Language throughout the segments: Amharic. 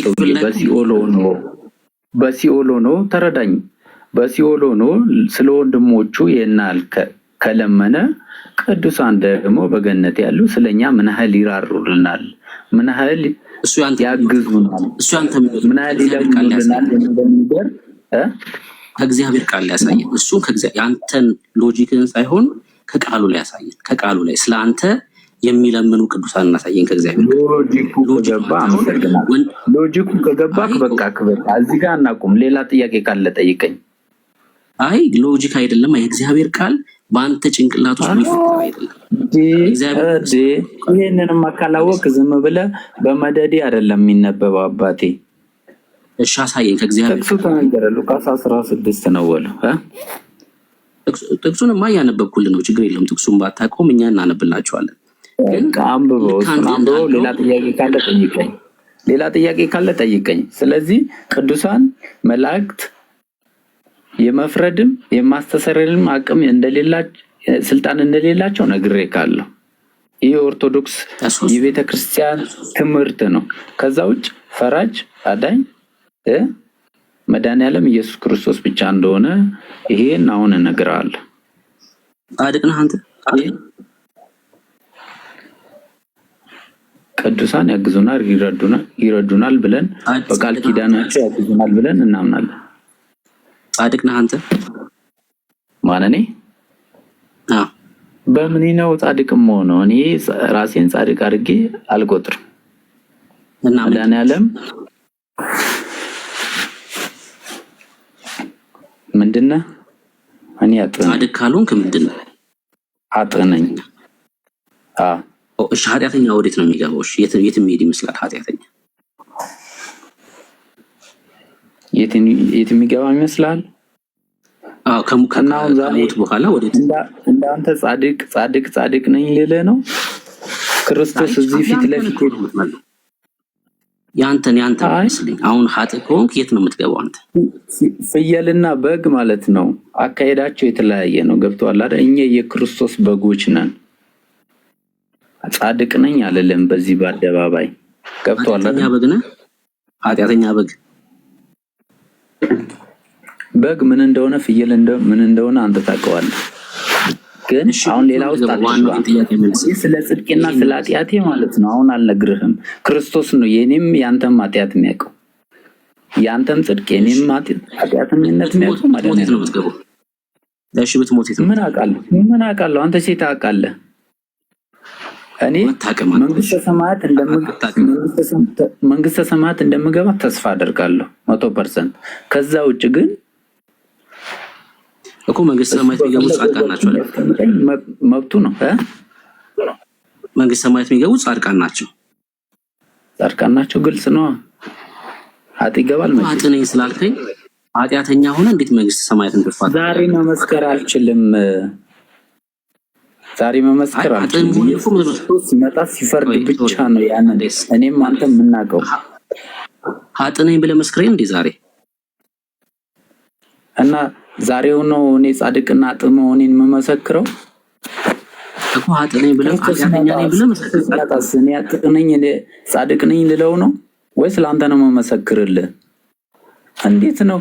ሰውዬ በሲኦል ሆኖ ተረዳኝ። በሲኦል ሆኖ ስለ ወንድሞቹ የናል ከለመነ ቅዱሳን ደግሞ በገነት ያሉ ስለኛ ምን ያህል ይራሩልናል፣ ምን ያህል ያግዙናል፣ ምን ያህል ይለምኑልናል እንደሚደር ከእግዚአብሔር ቃል ላይ ያሳየን። እሱ ያንተን ሎጂክን ሳይሆን ከቃሉ ላይ ያሳየን። ከቃሉ ላይ ስለ አንተ የሚለምኑ ቅዱሳን እናሳየን። ከእግዚአብሔር ሎጂኩ ከገባክ በቃ እዚህ ጋር እናቁም። ሌላ ጥያቄ ካለ ጠይቀኝ። አይ ሎጂክ አይደለም። የእግዚአብሔር ቃል በአንተ ጭንቅላት ውስጥ የሚፈጠር አይደለም። ይሄንንም ካላወቅ ዝም ብለህ በመደዴ አይደለም የሚነበበው አባቴ። እሺ አሳየኝ። ከእግዚአብሔር ጥቅሱ ተናገረ። ሉቃስ 16 ነው ወለው ጥቅሱንማ እያነበብኩልህ ነው። ችግር የለውም። ጥቅሱን ባታውቀውም እኛ እናነብላችኋለን። ግን አንብበው። ሌላ ጥያቄ ካለ ጠይቀኝ። ስለዚህ ቅዱሳን መላእክት የመፍረድም የማስተሰረልም አቅም እንደሌላቸው ስልጣን እንደሌላቸው ነግሬካለሁ። ይህ ኦርቶዶክስ የቤተ ክርስቲያን ትምህርት ነው። ከዛ ውጭ ፈራጅ አዳኝ መድኃኒዓለም ኢየሱስ ክርስቶስ ብቻ እንደሆነ ይሄን አሁን እነግርሃለሁ። ጻድቅ ነህ አንተ። ቅዱሳን ያግዙናል፣ ይረዱናል ብለን በቃል ኪዳናቸው ያግዙናል ብለን እናምናለን። ጻድቅ ነህ አንተ። ማን እኔ? በምን ነው ጻድቅም ሆኖ እኔ ራሴን ጻድቅ አድርጌ አልቆጥርም። እና መድኃኒዓለም ምንድነው? እኔ ጻድቅ ካልሆንክ ምንድነው? አጥነኝ። እሺ ኃጢአተኛ ወዴት ነው የሚገባው? እሺ የት የሚሄድ ይመስላል ኃጢአተኛ? የት የሚገባ ይመስላል? ከሞት በኋላ ወዴት? እንዳንተ ጻድቅ ነኝ ልልህ ነው? ክርስቶስ እዚህ ፊት ለፊት ያንተን መስልኝ። አሁን ኃጥእ ከሆንክ የት ነው የምትገባው አንተ? ፍየልና በግ ማለት ነው። አካሄዳቸው የተለያየ ነው። ገብቶሃል አይደል? እኛ የክርስቶስ በጎች ነን። ጻድቅ ነኝ አልልም በዚህ በአደባባይ። ገብቶሃል አይደል? በግ ነህ። ኃጢአተኛ በግ ምን እንደሆነ ፍየል ምን እንደሆነ አንተ ታውቀዋለህ። ግን አሁን ሌላ ውስጥ ስለ ጽድቄና ስለ ኃጢአቴ ማለት ነው አሁን አልነግርህም። ክርስቶስ ነው የኔም ያንተም ኃጢአት የሚያውቀው። ያንተም ጽድቅ የኔም ኃጢአተኝነት የሚያውቀው ማለት ነው። እሺ ብትሞት ምን አውቃለሁ? አንተ ሴት ታውቃለህ። እኔ መንግስተ ሰማያት እንደምገባ ተስፋ አደርጋለሁ 100%። ከዛ ውጭ ግን እኮ መንግስተ ሰማያት የሚገቡት ጻድቃን ናቸው። መብቱ ነው። መንግስተ ሰማያት የሚገቡት ጻድቃን ናቸው። ግልጽ ነው። ኃጢአት ይገባል። ኃጢአት ነኝ ስላልከኝ ኃጢአተኛ ሆነ እንዴት መንግስተ ሰማያትን ትፋታ? ዛሬ መመስከር አልችልም። ሲመጣ ሲፈርድ ብቻ ነው ያንን እኔም አንተም የምናውቀው። ኃጢአት ነኝ ብለህ መስክረኝ እንዴ ዛሬ? እና ዛሬው ነው እኔ ጻድቅና አጥመ ሆኔን የምመሰክረው እኮ። ኃጢአት ነኝ ብለህ ኃጢአተኛ ነኝ ብለህ መስክረኝ። እኔ ኃጢአት ነኝ ጻድቅ ነኝ ልለው ነው ወይስ ለአንተ ነው የምመሰክርልህ? እንዴት ነው?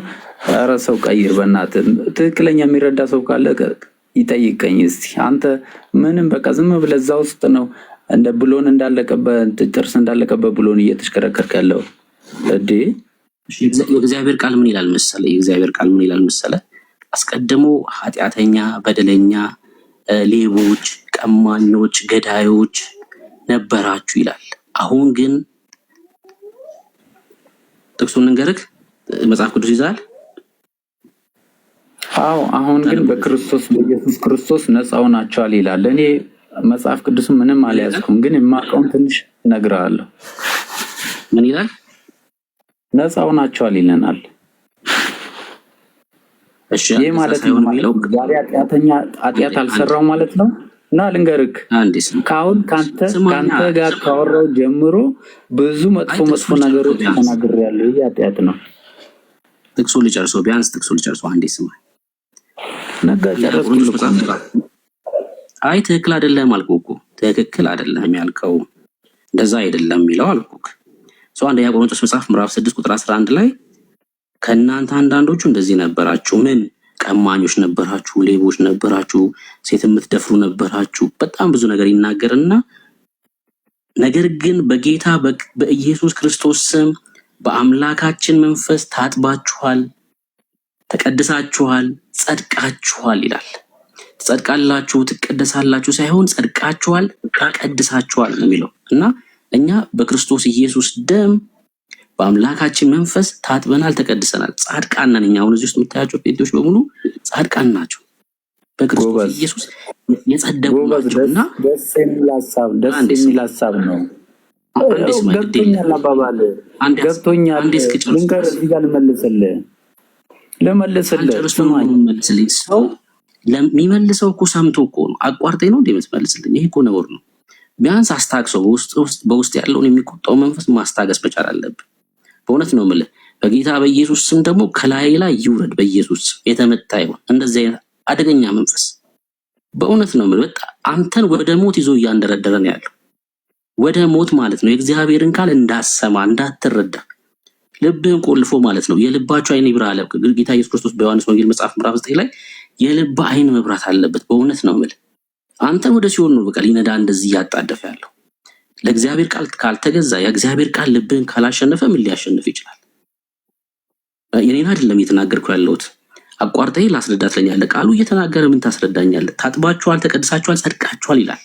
ኧረ ሰው ቀይር በእናትህ። ትክክለኛ የሚረዳ ሰው ካለ ይጠይቀኝ እስቲ። አንተ ምንም በቃ ዝም ብለህ እዛ ውስጥ ነው እንደ ብሎን እንዳለቀበት ጥርስ እንዳለቀበት ብሎን እየተሽከረከርክ ያለው እዴ። የእግዚአብሔር ቃል ምን ይላል መሰለህ? አስቀድሞ ኃጢአተኛ፣ በደለኛ፣ ሌቦች፣ ቀማኞች፣ ገዳዮች ነበራችሁ ይላል። አሁን ግን ጥቅሱን እንገርክ መጽሐፍ ቅዱስ ይዛል። አሁን ግን በክርስቶስ በኢየሱስ ክርስቶስ ነፃ ሆናችኋል ይላል። እኔ መጽሐፍ ቅዱስ ምንም አልያዝኩም፣ ግን የማውቀውን ትንሽ እነግርሃለሁ። ምን ይላል? ነፃ ሆናችኋል ይለናል። እሺ ይሄ ማለት ነው ዛሬ ኃጢአት አልሰራው ማለት ነው። እና ልንገርክ ካሁን ካንተ ጋር ካወራው ጀምሮ ብዙ መጥፎ ነገሮች ተናግሬያለሁ። ይሄ ኃጢአት ነው። ጥቅሱን ልጨርሰው፣ ቢያንስ ጥቅሱን ልጨርሰው። አንዴ ስማ ነጋ ጨረስኩ። አይ ትክክል አይደለም አልኩህ እኮ። ትክክል አይደለም ያልከው እንደዛ አይደለም የሚለው አልኩህ። አንደኛ ቆሮንቶስ መጽሐፍ ምዕራፍ 6 ቁጥር 11 ላይ ከእናንተ አንዳንዶቹ እንደዚህ ነበራችሁ፣ ምን ቀማኞች ነበራችሁ፣ ሌቦች ነበራችሁ፣ ሴት የምትደፍሩ ነበራችሁ፣ በጣም ብዙ ነገር ይናገርና ነገር ግን በጌታ በኢየሱስ ክርስቶስ ስም በአምላካችን መንፈስ ታጥባችኋል፣ ተቀድሳችኋል፣ ጸድቃችኋል ይላል። ትጸድቃላችሁ፣ ትቀደሳላችሁ ሳይሆን ጸድቃችኋል፣ ተቀድሳችኋል ነው የሚለው እና እኛ በክርስቶስ ኢየሱስ ደም በአምላካችን መንፈስ ታጥበናል፣ ተቀድሰናል፣ ጻድቃን ነን። እኛ አሁን እዚህ ውስጥ የምታያቸው ጴንጤዎች በሙሉ ጻድቃን ናቸው፣ በክርስቶስ ኢየሱስ የጸደቁ ናቸው። እና ደስ የሚል ሀሳብ ነው። ገብቶኛል፣ አባባል ገብቶኛል። ልንገር እዚህ ጋር ልመልስልህ። ሰው ለሚመልሰው እኮ ሰምቶ እኮ ነው። አቋርጠኝ ነው እንደ የምትመልስልኝ? ይሄ እኮ ነውር ነው። ቢያንስ አስታግሰው። በውስጥ ያለውን የሚቆጣው መንፈስ ማስታገስ መቻል አለብን። በእውነት ነው የምልህ። በጌታ በኢየሱስ ስም ደግሞ ከላይ ላይ ይውረድ። በኢየሱስ ስም የተመታ ይሁን እንደዚህ አይነት አደገኛ መንፈስ። በእውነት ነው የምልህ። በቃ አንተን ወደ ሞት ይዞ እያንደረደረ ነው ያለው። ወደ ሞት ማለት ነው። የእግዚአብሔርን ቃል እንዳሰማ እንዳትረዳ ልብህን ቆልፎ ማለት ነው። የልባችሁ አይን ይብራ አለ ጌታ ኢየሱስ ክርስቶስ በዮሐንስ ወንጌል መጽሐፍ ምዕራፍ 9 ላይ የልብ አይን መብራት አለበት። በእውነት ነው የምልህ። አንተን ወደ ሲሆን ነው በቃ ሊነዳ እንደዚህ እያጣደፈ ያለው። ለእግዚአብሔር ቃል ካልተገዛ፣ የእግዚአብሔር ቃል ልብህን ካላሸነፈ ምን ሊያሸንፍ ይችላል? የኔን አይደለም እየተናገርኩ ያለሁት። አቋርጠኝ ላስረዳ ትለኛለህ። ቃሉ እየተናገረ ምን ታስረዳኛለህ? ታጥባችኋል፣ ተቀድሳችኋል፣ ጸድቃችኋል ይላል።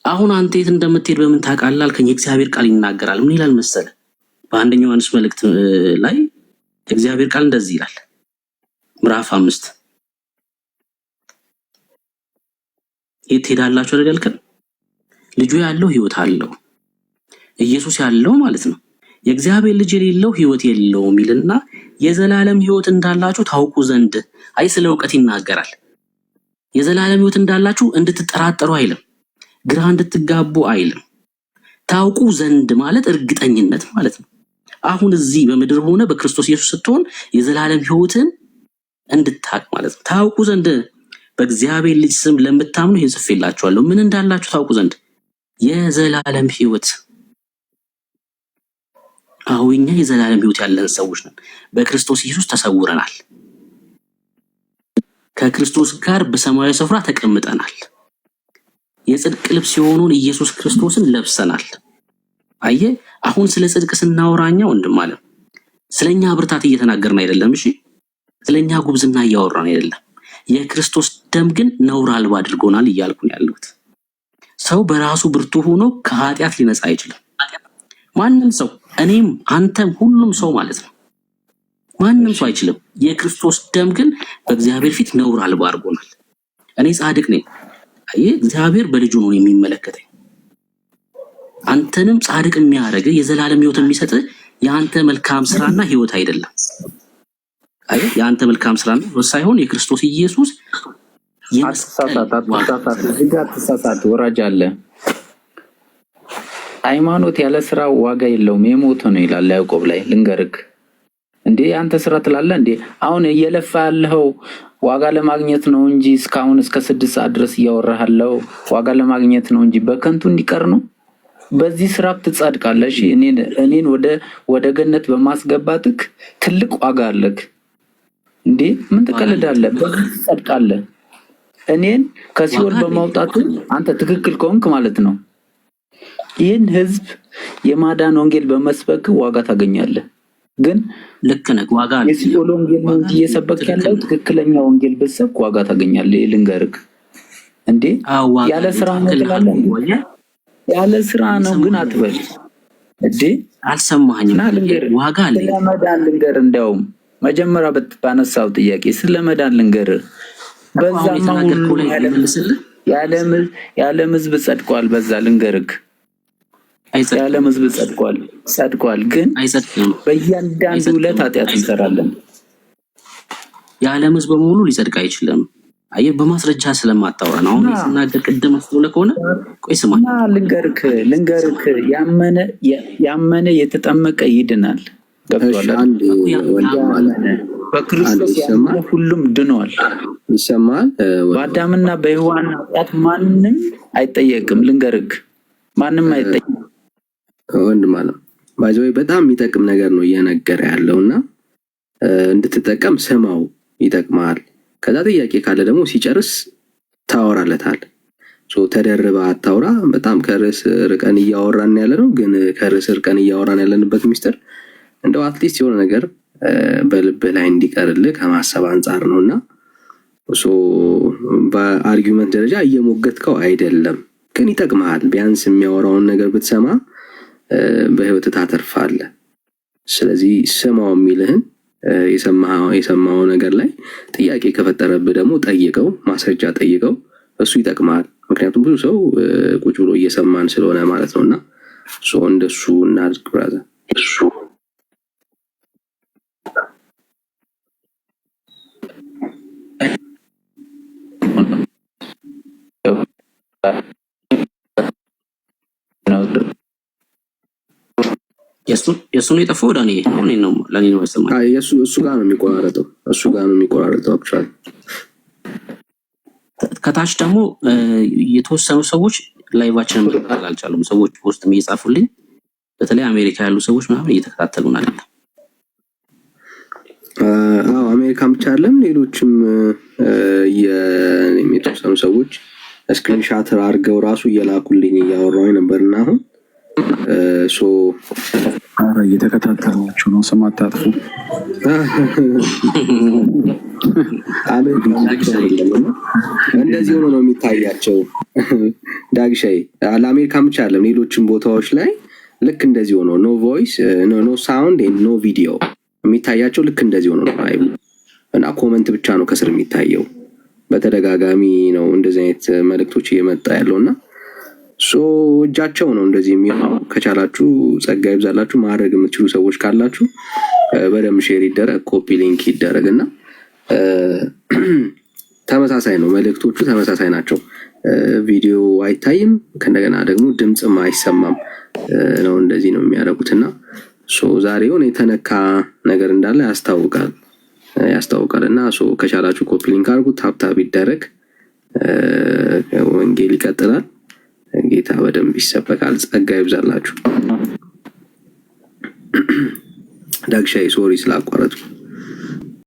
አሁን አንተ የት እንደምትሄድ በምን ታውቃለህ አልከኝ። የእግዚአብሔር ቃል ይናገራል። ምን ይላል መሰለህ? በአንደኛ ዮሐንስ መልእክት ላይ የእግዚአብሔር ቃል እንደዚህ ይላል ምዕራፍ 5 የት ትሄዳላችሁ አይደልከን? ልጁ ያለው ህይወት አለው። ኢየሱስ ያለው ማለት ነው። የእግዚአብሔር ልጅ የሌለው ህይወት የለውም ይልና የዘላለም ህይወት እንዳላችሁ ታውቁ ዘንድ። አይ ስለ እውቀት ይናገራል። የዘላለም ህይወት እንዳላችሁ እንድትጠራጠሩ አይልም፣ ግራ እንድትጋቡ አይልም። ታውቁ ዘንድ ማለት እርግጠኝነት ማለት ነው። አሁን እዚህ በምድር ሆነ በክርስቶስ ኢየሱስ ስትሆን የዘላለም ህይወትን እንድታቅ ማለት ነው። ታውቁ ዘንድ በእግዚአብሔር ልጅ ስም ለምታምኑ ይህን ጽፌላችኋለሁ። ምን እንዳላችሁ ታውቁ ዘንድ የዘላለም ህይወት። አሁን እኛ የዘላለም ህይወት ያለን ሰዎች ነን። በክርስቶስ ኢየሱስ ተሰውረናል። ከክርስቶስ ጋር በሰማያዊ ስፍራ ተቀምጠናል። የጽድቅ ልብስ የሆነውን ኢየሱስ ክርስቶስን ለብሰናል። አየህ፣ አሁን ስለ ጽድቅ ስናወራኛ ወንድም አለ ስለኛ ብርታት እየተናገርን አይደለም። እሺ፣ ስለኛ ጉብዝና እያወራን አይደለም። የክርስቶስ ደም ግን ነውር አልባ አድርጎናል እያልኩን ያለሁት። ሰው በራሱ ብርቱ ሆኖ ከኃጢአት ሊነጻ አይችልም። ማንም ሰው፣ እኔም አንተም፣ ሁሉም ሰው ማለት ነው። ማንም ሰው አይችልም። የክርስቶስ ደም ግን በእግዚአብሔር ፊት ነውር አልባ አድርጎናል። እኔ ጻድቅ ነኝ። አየህ፣ እግዚአብሔር በልጁ ነው የሚመለከተኝ። አንተንም ጻድቅ የሚያደርግ የዘላለም ህይወት የሚሰጥ የአንተ መልካም ስራና ህይወት አይደለም። አየህ፣ የአንተ መልካም ስራና ህይወት ሳይሆን የክርስቶስ ኢየሱስ አትሳሳት። ወራጅ አለ። ሃይማኖት ያለ ስራ ዋጋ የለውም የሞተ ነው ይላል ያዕቆብ ላይ። ልንገርክ እንዴ አንተ ስራ ትላለህ እንዴ? አሁን እየለፋ ያለው ዋጋ ለማግኘት ነው እንጂ እስካሁን እስከ 6 ሰዓት ድረስ እያወራሃለው ዋጋ ለማግኘት ነው እንጂ በከንቱ እንዲቀር ነው። በዚህ ስራ ትጻድቃለህ። እሺ፣ እኔን ወደ ገነት በማስገባትክ ትልቅ ዋጋ አለክ እንዴ? ምን ትቀልዳለህ? በዚህ ትጻድቃለህ። እኔን ከሲኦል በማውጣት አንተ ትክክል ከሆንክ ማለት ነው። ይህን ህዝብ የማዳን ወንጌል በመስበክ ዋጋ ታገኛለህ። ግን ልክ ነህ፣ ዋጋ አለ። የሲኦል ወንጌል ነው እንጂ እየሰበክ ያለው ትክክለኛ ወንጌል ብትሰብክ ዋጋ ታገኛለህ። ልንገርክ እንዴ ያለ ስራ ነው ትላለህ። ያለ ስራ ነው ግን አትበል እንዴ። አልሰማኸኝም? ዋጋ አለ። ስለመዳን ልንገር፣ እንደውም መጀመሪያ ባነሳው ጥያቄ ስለመዳን ልንገር። በዛማ ሁሉ የዓለም ህዝብ ጸድቋል። በዛ ልንገርክ የዓለም ህዝብ ጸድቋል፣ ግን በእያንዳንዱ ዕለት ኃጢአት እንሰራለን። የዓለም ህዝብ በሙሉ ሊጸድቅ አይችልም። አየህ፣ በማስረጃ ስለማታወራ ነው። አሁን ስናገር ቅድም አስተውለህ ከሆነ ቆይ ስማ፣ ልንገርክ ያመነ የተጠመቀ ይድናል። ገብቶሃል? በክርስቶስ ያመነ ሁሉም ድኗል። ይሰማል። በአዳምና በሔዋን ኃጢአት ማንም አይጠየቅም። ልንገርክ ማንም አይጠየቅም። ወንድም አለ ባይዘው በጣም የሚጠቅም ነገር ነው እየነገረ ያለውና እንድትጠቀም ስማው፣ ይጠቅማል። ከዛ ጥያቄ ካለ ደግሞ ሲጨርስ ታወራለታል። ተደርባ አታውራ። በጣም ከርዕስ ርቀን እያወራን ያለ ነው፣ ግን ከርዕስ ርቀን እያወራን ያለንበት ሚስጥር እንደው አትሊስት የሆነ ነገር በልብህ ላይ እንዲቀርልህ ከማሰብ አንጻር ነው። እና በአርጊመንት ደረጃ እየሞገትከው አይደለም፣ ግን ይጠቅምሃል። ቢያንስ የሚያወራውን ነገር ብትሰማ በህይወት ታተርፋለህ። ስለዚህ ስማው የሚልህን የሰማው ነገር ላይ ጥያቄ ከፈጠረብህ ደግሞ ጠይቀው፣ ማስረጃ ጠይቀው። እሱ ይጠቅማል። ምክንያቱም ብዙ ሰው ቁጭ ብሎ እየሰማን ስለሆነ ማለት ነው። እና እንደሱ እናድርግ ብራዘር። የእሱ ነው የጠፋው። ዳኒ ነው ለኔ ነው ያሰማኝ። እሱ ጋር ነው የሚቆራረጠው አክቹዋሊ። ከታች ደግሞ የተወሰኑ ሰዎች ላይቫችንን መከታተል አልቻሉም። ሰዎች ፖስትም እየጻፉልኝ፣ በተለይ አሜሪካ ያሉ ሰዎች ምናምን እየተከታተሉን አይደለም። አሜሪካን ብቻ አይደለም፣ ሌሎችም የተወሰኑ ሰዎች ስክሪንሻት አድርገው ራሱ እየላኩልኝ እያወራሁኝ ነበርና አሁን እየተከታተሏችሁ ነው። ስም አታጥፉ። እንደዚህ ሆኖ ነው የሚታያቸው። ዳግሻይ ለአሜሪካን ብቻ አይደለም፣ ሌሎችም ቦታዎች ላይ ልክ እንደዚህ ሆኖ ኖ ቮይስ ኖ ሳውንድ ኖ ቪዲዮ የሚታያቸው ልክ እንደዚህ ሆኖ ነው ላይቭ እና ኮመንት ብቻ ነው ከስር የሚታየው። በተደጋጋሚ ነው እንደዚህ አይነት መልእክቶች እየመጣ ያለውና እጃቸው ነው እንደዚህ የሚሆነው። ከቻላችሁ ጸጋ ይብዛላችሁ። ማድረግ የምትችሉ ሰዎች ካላችሁ በደምብ ሼር ይደረግ፣ ኮፒ ሊንክ ይደረግ እና ተመሳሳይ ነው፣ መልእክቶቹ ተመሳሳይ ናቸው። ቪዲዮ አይታይም፣ ከእንደገና ደግሞ ድምፅም አይሰማም ነው። እንደዚህ ነው የሚያደርጉት እና ዛሬውን የተነካ ነገር እንዳለ ያስታውቃል እና ከቻላችሁ ኮፒ ሊንክ አድርጉ፣ ታፕታፕ ይደረግ። ወንጌል ይቀጥላል። ጌታ በደንብ ይሰበካል። ጸጋ ይብዛላችሁ። ዳግሻይ ሶሪ ስላቋረጥኩ።